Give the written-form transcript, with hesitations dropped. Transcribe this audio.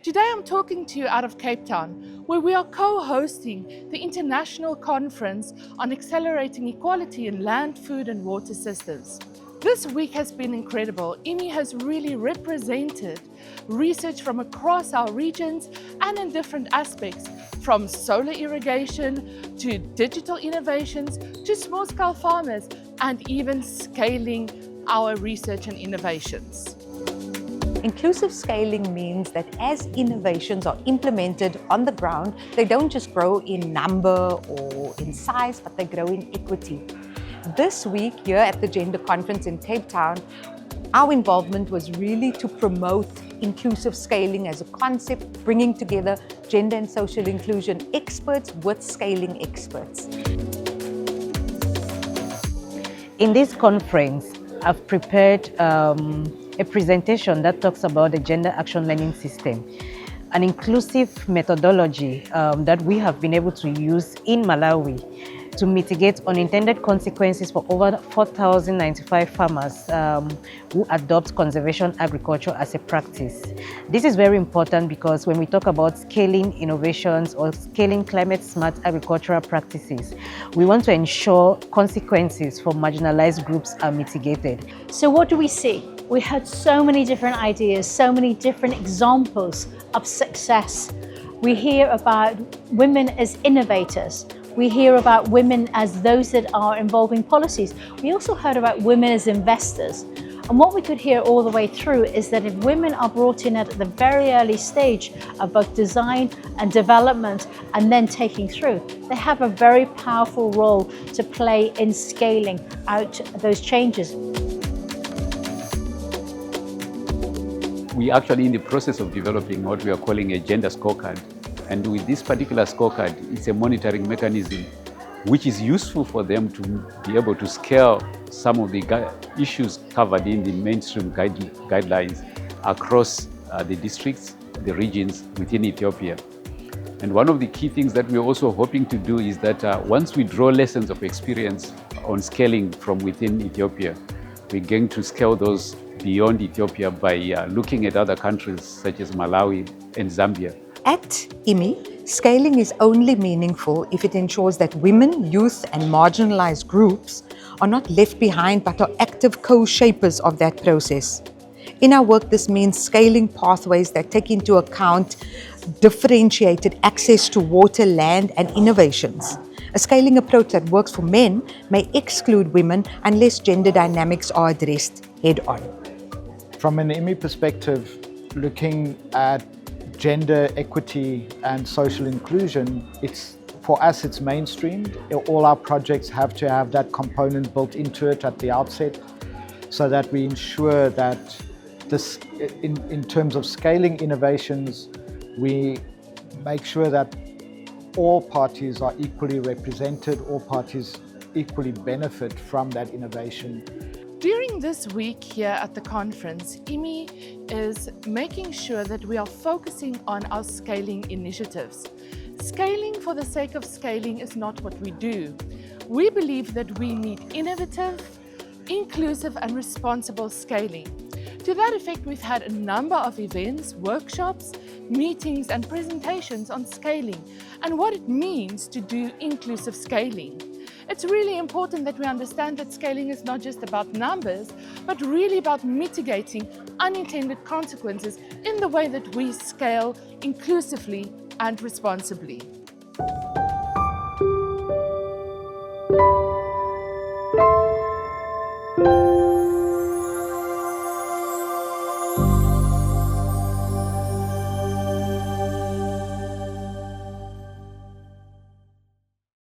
Today I'm talking to you out of Cape Town, where we are co-hosting the International Conference on Accelerating Equality in Land, Food and Water Systems. This week has been incredible. IWMI has really represented research from across our regions and in different aspects, from solar irrigation to digital innovations to small-scale farmers and even scaling our research and innovations. Inclusive scaling means that as innovations are implemented on the ground, they don't just grow in number or in size, but they grow in equity. This week here at the Gender Conference in Cape Town, our involvement was really to promote inclusive scaling as a concept, bringing together gender and social inclusion experts with scaling experts. In this conference, I've prepared a presentation that talks about the Gender Action Learning System, an inclusive methodology that we have been able to use in Malawi to mitigate unintended consequences for over 4,095 farmers who adopt conservation agriculture as a practice. This is very important because when we talk about scaling innovations or scaling climate-smart agricultural practices, we want to ensure consequences for marginalized groups are mitigated. So what do we see? We had so many different ideas, so many different examples of success. We hear about women as innovators. We hear about women as those that are involving policies. We also heard about women as investors. And what we could hear all the way through is that if women are brought in at the very early stage of both design and development and then taking through, they have a very powerful role to play in scaling out those changes. We are actually in the process of developing what we are calling a gender scorecard. And with this particular scorecard, it's a monitoring mechanism which is useful for them to be able to scale some of the issues covered in the mainstream guidelines across the districts, the regions within Ethiopia. And one of the key things that we're also hoping to do is that once we draw lessons of experience on scaling from within Ethiopia, we're going to scale those beyond Ethiopia by looking at other countries such as Malawi and Zambia. At IWMI, scaling is only meaningful if it ensures that women, youth and marginalized groups are not left behind but are active co-shapers of that process. In our work, this means scaling pathways that take into account differentiated access to water, land and innovations. A scaling approach that works for men may exclude women unless gender dynamics are addressed head-on. From an IWMI perspective, looking at gender equity and social inclusion, for us it's mainstreamed. All our projects have to have that component built into it at the outset so that we ensure that this, in terms of scaling innovations, we make sure that all parties are equally represented, all parties equally benefit from that innovation. During this week here at the conference, IWMI is making sure that we are focusing on our scaling initiatives. Scaling for the sake of scaling is not what we do. We believe that we need innovative, inclusive and responsible scaling. To that effect, we've had a number of events, workshops, meetings and presentations on scaling and what it means to do inclusive scaling. It's really important that we understand that scaling is not just about numbers, but really about mitigating unintended consequences in the way that we scale inclusively and responsibly.